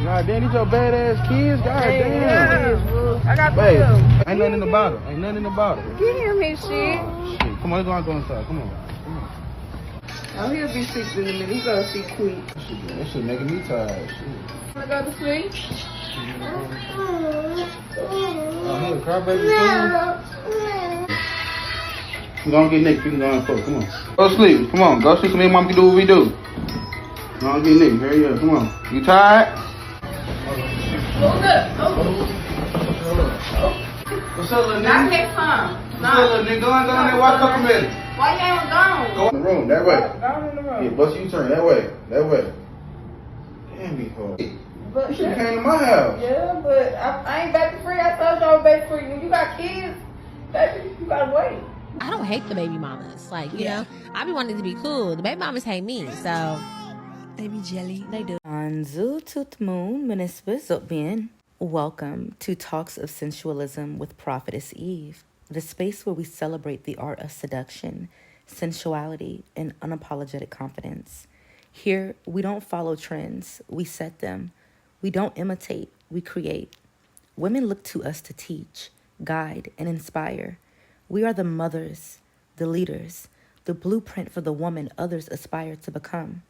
God damn, these your badass kids. God damn. Yeah, I got Babe, them. ain't nothing in the bottle. Ain't nothing in the bottle. Give him his shit. Oh, shit. Come on, let's go inside. Come on. Oh, he'll be fixed in a minute. He gonna see quick. That shit making me tired. Shit. Wanna go to sleep? Oh, here, crybaby. We gonna get Nick. We can go and fuck. Come on. Go to sleep. Come on. Go sleep so me and mom can do what we do. Go on, get Nick. Hurry up. Come on. You tired? Hold up. What's up, little nigga? Not next time. What's up, little nigga? Go on there. Watch up a minute. Why you ain't gone? Go in the room. That way. Go in the room. Yeah, bust you turn. That way. That way. Damn, me hard. But You should've came to my house. Yeah, but I ain't baby free. I told you I was baby free. When you got kids, baby, you gotta wait. I don't hate the baby mamas. Like, you know, I be wanting to be cool. The baby mamas hate me, so they be jelly. They do. Anzu tutmun menisbizobin. Welcome to Talks of Sensualism with Prophetess Eve, the space where we celebrate the art of seduction, sensuality, and unapologetic confidence. Here, we don't follow trends, we set them. We don't imitate, we create. Women look to us to teach, guide, and inspire. We are the mothers, the leaders, the blueprint for the woman others aspire to become.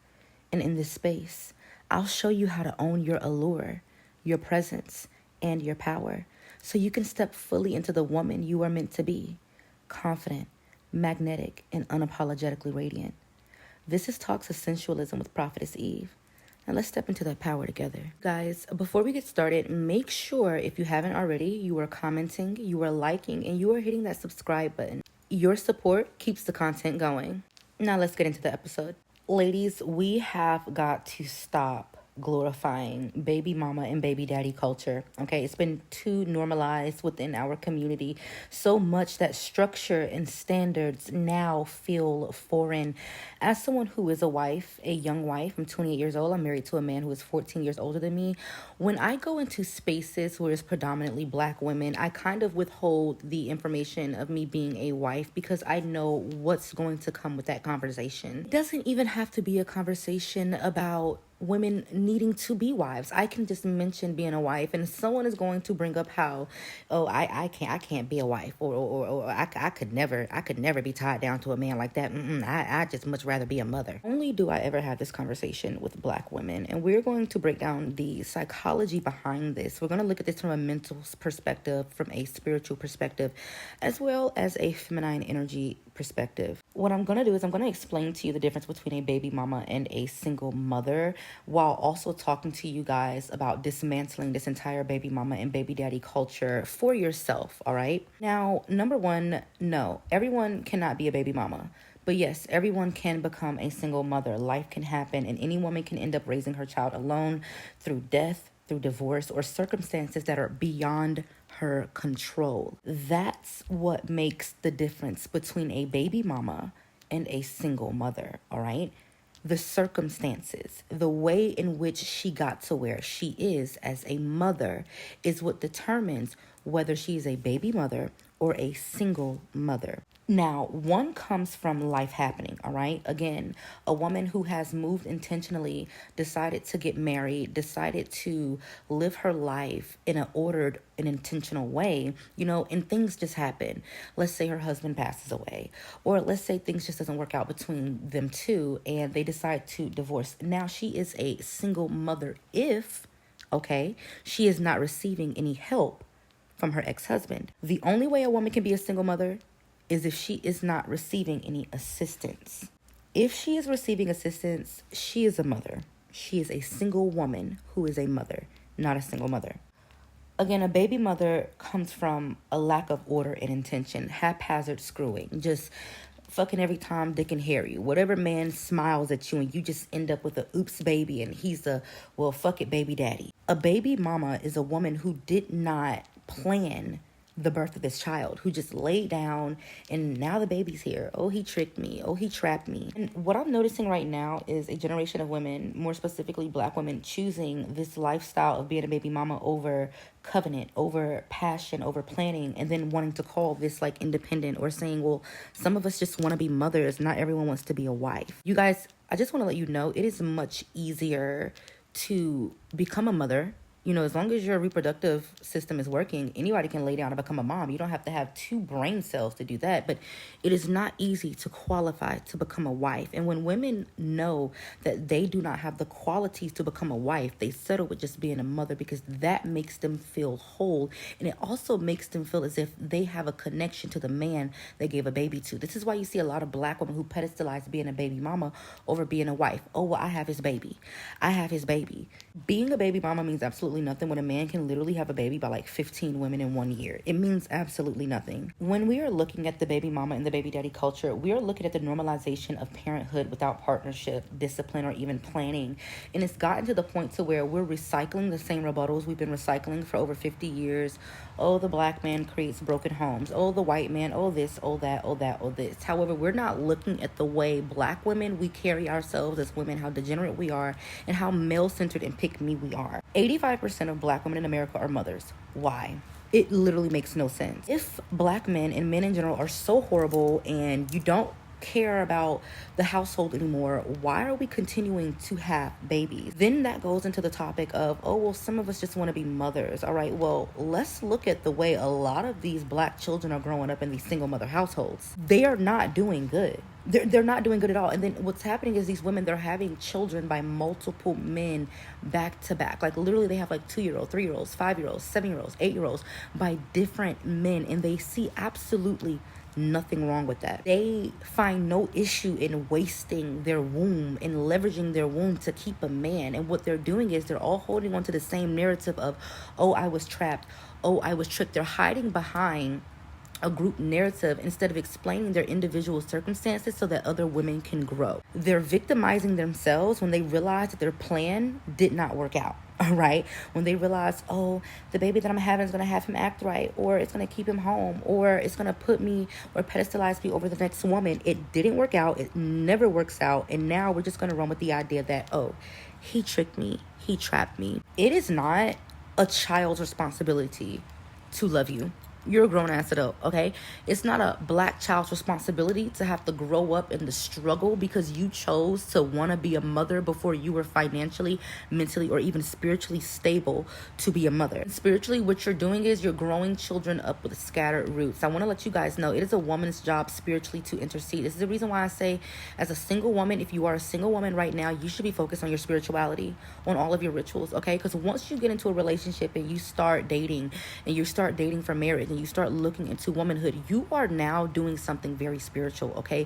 And in this space, I'll show you how to own your allure, your presence, and your power, so you can step fully into the woman you are meant to be, confident, magnetic, and unapologetically radiant. This is Talks of Sensualism with Prophetess Eve. And let's step into that power together. Guys, before we get started, make sure if you haven't already, you are commenting, you are liking, and you are hitting that subscribe button. Your support keeps the content going. Now let's get into the episode. Ladies, we have got to stop glorifying baby mama and baby daddy culture. Okay, it's been too normalized within our community, so much that structure and standards now feel foreign. As someone who is a wife, a young wife, I'm 28 years old, I'm married to a man who is 14 years older than me. When I go into spaces where it's predominantly black women, I kind of withhold the information of me being a wife because I know what's going to come with that conversation. It doesn't even have to be a conversation about women needing to be wives. I can just mention being a wife, and someone is going to bring up how, oh, I can't be a wife, or I could never be tied down to a man like that. I just much rather be a mother. Only do I ever have this conversation with black women, and we're going to break down the psychology behind this. We're going to look at this from a mental perspective, from a spiritual perspective, as well as a feminine energy perspective. What I'm going to do is I'm going to explain to you the difference between a baby mama and a single mother, while also talking to you guys about dismantling this entire baby mama and baby daddy culture for yourself, all right? Now, number one, no, everyone cannot be a baby mama. But yes, everyone can become a single mother. Life can happen, and any woman can end up raising her child alone through death, through divorce, or circumstances that are beyond her control. That's what makes the difference between a baby mama and a single mother, all right? The circumstances, the way in which she got to where she is as a mother is what determines whether she is a baby mother or a single mother. Now, one comes from life happening, all right? Again, a woman who has moved intentionally, decided to get married, decided to live her life in an ordered and intentional way, and things just happen. Let's say her husband passes away, or let's say things just doesn't work out between them two and they decide to divorce. Now she is a single mother if, she is not receiving any help from her ex-husband. The only way a woman can be a single mother is if she is not receiving any assistance. If she is receiving assistance, she is a mother. She is a single woman who is a mother, not a single mother. Again, a baby mother comes from a lack of order and intention, haphazard screwing, just fucking every Tom, Dick, and Harry. Whatever man smiles at you and you just end up with a oops baby and he's the, well, fuck it, baby daddy. A baby mama is a woman who did not plan the birth of this child, who just laid down and now the baby's here. Oh, he tricked me. Oh, he trapped me. And what I'm noticing right now is a generation of women, more specifically black women, choosing this lifestyle of being a baby mama over covenant, over passion, over planning, and then wanting to call this like independent, or saying, well, some of us just want to be mothers. Not everyone wants to be a wife. You guys, I just want to let you know, it is much easier to become a mother. You know, as long as your reproductive system is working, anybody can lay down and become a mom. You don't have to have 2 brain cells to do that. But it is not easy to qualify to become a wife. And when women know that they do not have the qualities to become a wife, they settle with just being a mother because that makes them feel whole. And it also makes them feel as if they have a connection to the man they gave a baby to. This is why you see a lot of Black women who pedestalize being a baby mama over being a wife. Oh, well, I have his baby. I have his baby. Being a baby mama means absolutely nothing when a man can literally have a baby by like 15 women in 1 year. It means absolutely nothing. When we are looking at the baby mama and the baby daddy culture, we are looking at the normalization of parenthood without partnership, discipline, or even planning. And it's gotten to the point to where we're recycling the same rebuttals we've been recycling for over 50 years. Oh, the Black man creates broken homes. Oh, the white man. Oh, this, oh, that, oh, that, oh, this. However, we're not looking at the way Black women, we carry ourselves as women, how degenerate we are, and how male-centered and pick-me we are. 85% of Black women in America are mothers. Why? It literally makes no sense. If Black men and men in general are so horrible and you don't care about the household anymore, why are we continuing to have babies? Then that goes into the topic of, oh, well, some of us just want to be mothers. All right, well, let's look at the way a lot of these Black children are growing up in these single mother households. They are not doing good. They're not doing good at all. And then what's happening is these women, they're having children by multiple men back to back. Like literally they have like 2-year-olds, 3-year-olds, 5-year-olds, 7-year-olds, 8-year-olds by different men. And they see absolutely nothing wrong with that. They find no issue in wasting their womb and leveraging their womb to keep a man. And what they're doing is they're all holding on to the same narrative of, oh, I was trapped. Oh, I was tricked. They're hiding behind a group narrative instead of explaining their individual circumstances so that other women can grow. They're victimizing themselves when they realize that their plan did not work out. All right. When they realize, oh, the baby that I'm having is going to have him act right, or it's going to keep him home, or it's going to put me or pedestalize me over the next woman. It didn't work out. It never works out. And now we're just going to run with the idea that, oh, he tricked me. He trapped me. It is not a child's responsibility to love you. You're a grown-ass adult, okay? It's not a Black child's responsibility to have to grow up in the struggle because you chose to want to be a mother before you were financially, mentally, or even spiritually stable to be a mother. And spiritually, what you're doing is you're growing children up with scattered roots. I want to let you guys know it is a woman's job spiritually to intercede. This is the reason why I say, as a single woman, if you are a single woman right now, you should be focused on your spirituality, on all of your rituals, okay? Because once you get into a relationship and you start dating for marriage, and you start looking into womanhood, you are now doing something very spiritual, okay?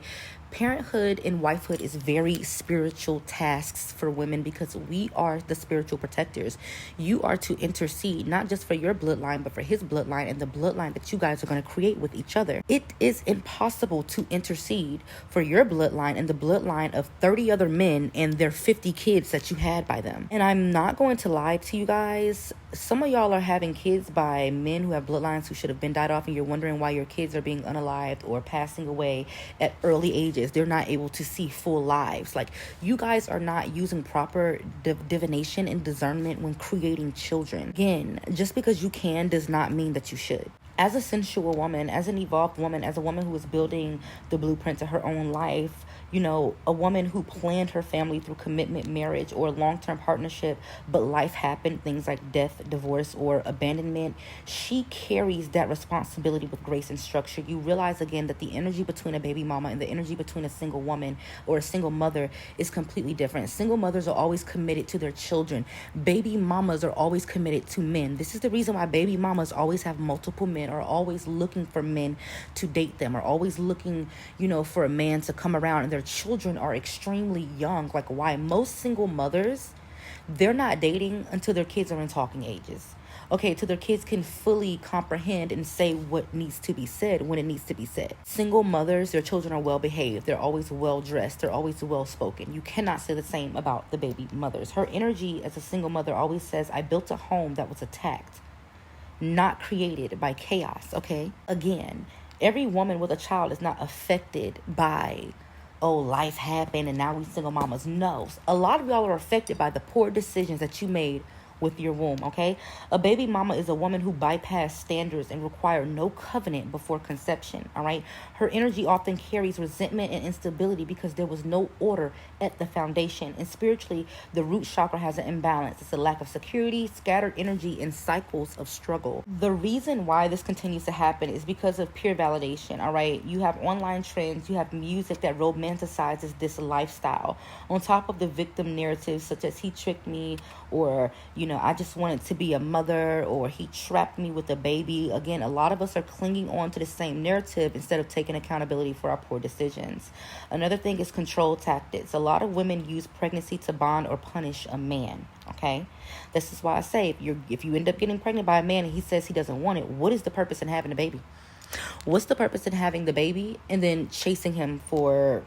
Parenthood and wifehood is very spiritual tasks for women because we are the spiritual protectors. You are to intercede not just for your bloodline, but for his bloodline and the bloodline that you guys are going to create with each other. It is impossible to intercede for your bloodline and the bloodline of 30 other men and their 50 kids that you had by them. And I'm not going to lie to you guys. Some of y'all are having kids by men who have bloodlines who should have been died off, and you're wondering why your kids are being unalived or passing away at early ages. They're not able to see full lives. Like, you guys are not using proper divination and discernment when creating children. Again, just because you can does not mean that you should. As a sensual woman, as an evolved woman, as a woman who is building the blueprint to her own life, you know, a woman who planned her family through commitment, marriage, or long-term partnership, but life happened, things like death, divorce, or abandonment, she carries that responsibility with grace and structure. You realize again that the energy between a baby mama and the energy between a single woman or a single mother is completely different. Single mothers are always committed to their children. Baby mamas are always committed to men. This is the reason why baby mamas always have multiple men, are always looking for men to date them, are always looking, you know, for a man to come around, and their children are extremely young. Like, why most single mothers, they're not dating until their kids are in talking ages. Okay, till their kids can fully comprehend and say what needs to be said when it needs to be said. Single mothers, their children are well behaved. They're always well dressed. They're always well spoken. You cannot say the same about the baby mothers. Her energy as a single mother always says, I built a home that was attacked, not created by chaos, okay? Again, every woman with a child is not affected by, oh, life happened and now we single mamas. No. A lot of y'all are affected by the poor decisions that you made with your womb, okay? A baby mama is a woman who bypassed standards and require no covenant before conception, all right? Her energy often carries resentment and instability because there was no order at the foundation. And spiritually, the root chakra has an imbalance. It's a lack of security, scattered energy, and cycles of struggle. The reason why this continues to happen is because of peer validation, all right? You have online trends, you have music that romanticizes this lifestyle. On top of the victim narratives such as he tricked me, or, you know, I just wanted to be a mother, or he trapped me with a baby. Again, a lot of us are clinging on to the same narrative instead of taking accountability for our poor decisions. Another thing is control tactics. A lot of women use pregnancy to bond or punish a man, okay? This is why I say if you end up getting pregnant by a man and he says he doesn't want it, what is the purpose in having a baby? What's the purpose in having the baby and then chasing him for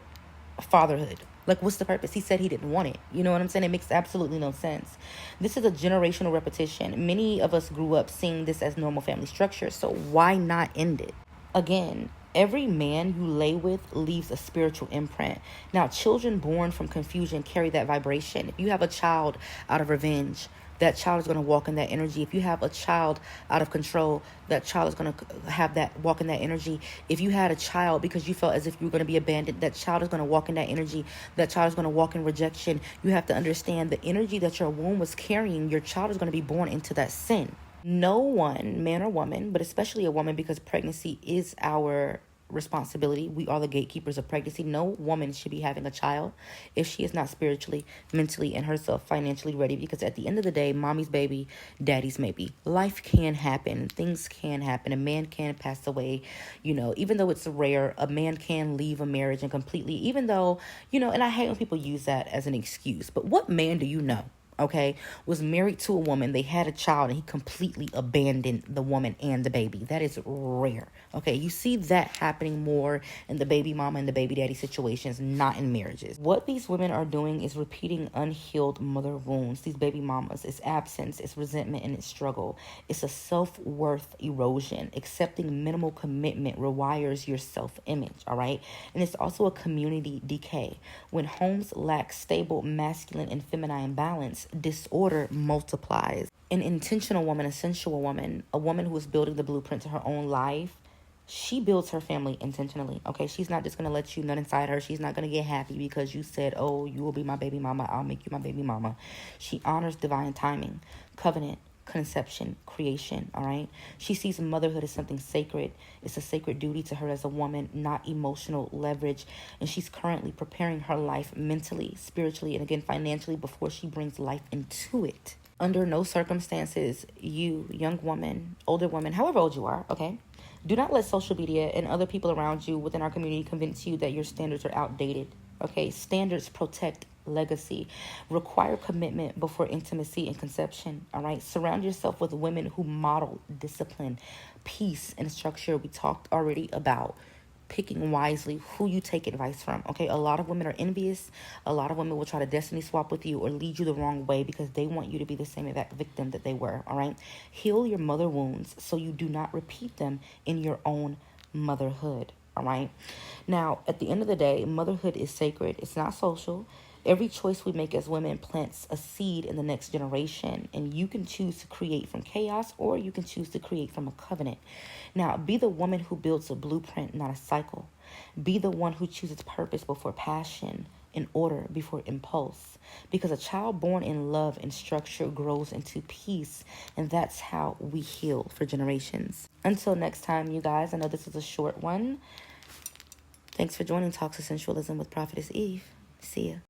fatherhood? Like, what's the purpose? He said he didn't want it. You know what I'm saying? It makes absolutely no sense. This is a generational repetition. Many of us grew up seeing this as normal family structure, so why not end it? Again, every man you lay with leaves a spiritual imprint. Now, children born from confusion carry that vibration. If you have a child out of revenge, that child is going to walk in that energy. If you have a child out of control, that child is going to have that walk in that energy. If you had a child because you felt as if you were going to be abandoned, that child is going to walk in that energy. That child is going to walk in rejection. You have to understand the energy that your womb was carrying. Your child is going to be born into that sin. No one, man or woman, but especially a woman, because pregnancy is our responsibility. We are the gatekeepers of pregnancy. No woman should be having a child if she is not spiritually, mentally, and herself financially ready, because at the end of the day, mommy's baby, daddy's maybe. Life can happen. Things can happen. A man can pass away. You know, even though it's rare, a man can leave a marriage and completely, even though, you know, and I hate when people use that as an excuse, but what man do you know, okay, was married to a woman, they had a child, and he completely abandoned the woman and the baby? That is rare. Okay, you see that happening more in the baby mama and the baby daddy situations, not in marriages. What these women are doing is repeating unhealed mother wounds. These baby mamas, it's absence, it's resentment, and it's struggle. It's a self-worth erosion. Accepting minimal commitment rewires your self-image, all right? And it's also a community decay. When homes lack stable masculine and feminine balance, disorder multiplies. An intentional woman, a sensual woman, a woman who is building the blueprint to her own life, she builds her family intentionally, okay? She's not just going to let you nut inside her. She's not going to get happy because you said, oh, you will be my baby mama, I'll make you my baby mama. She honors divine timing, covenant, conception, creation, all right? She sees motherhood as something sacred. It's a sacred duty to her as a woman, not emotional leverage. And she's currently preparing her life mentally, spiritually, and again, financially before she brings life into it. Under no circumstances, you, young woman, older woman, however old you are, okay? Do not let social media and other people around you within our community convince you that your standards are outdated, okay? Standards protect legacy. Require commitment before intimacy and conception, all right? Surround yourself with women who model discipline, peace, and structure. We talked already about picking wisely who you take advice from, okay? A lot of women are envious. A lot of women will try to destiny swap with you or lead you the wrong way because they want you to be the same exact victim that they were, all right? Heal your mother wounds so you do not repeat them in your own motherhood, all right? Now, at the end of the day, motherhood is sacred. It's not social. Every choice we make as women plants a seed in the next generation, and you can choose to create from chaos or you can choose to create from a covenant. Now, be the woman who builds a blueprint, not a cycle. Be the one who chooses purpose before passion, in order before impulse, because a child born in love and structure grows into peace, and that's how we heal for generations. Until next time, you guys, I know this is a short one. Thanks for joining Talks of Sensualism with Prophetess Eve. See ya.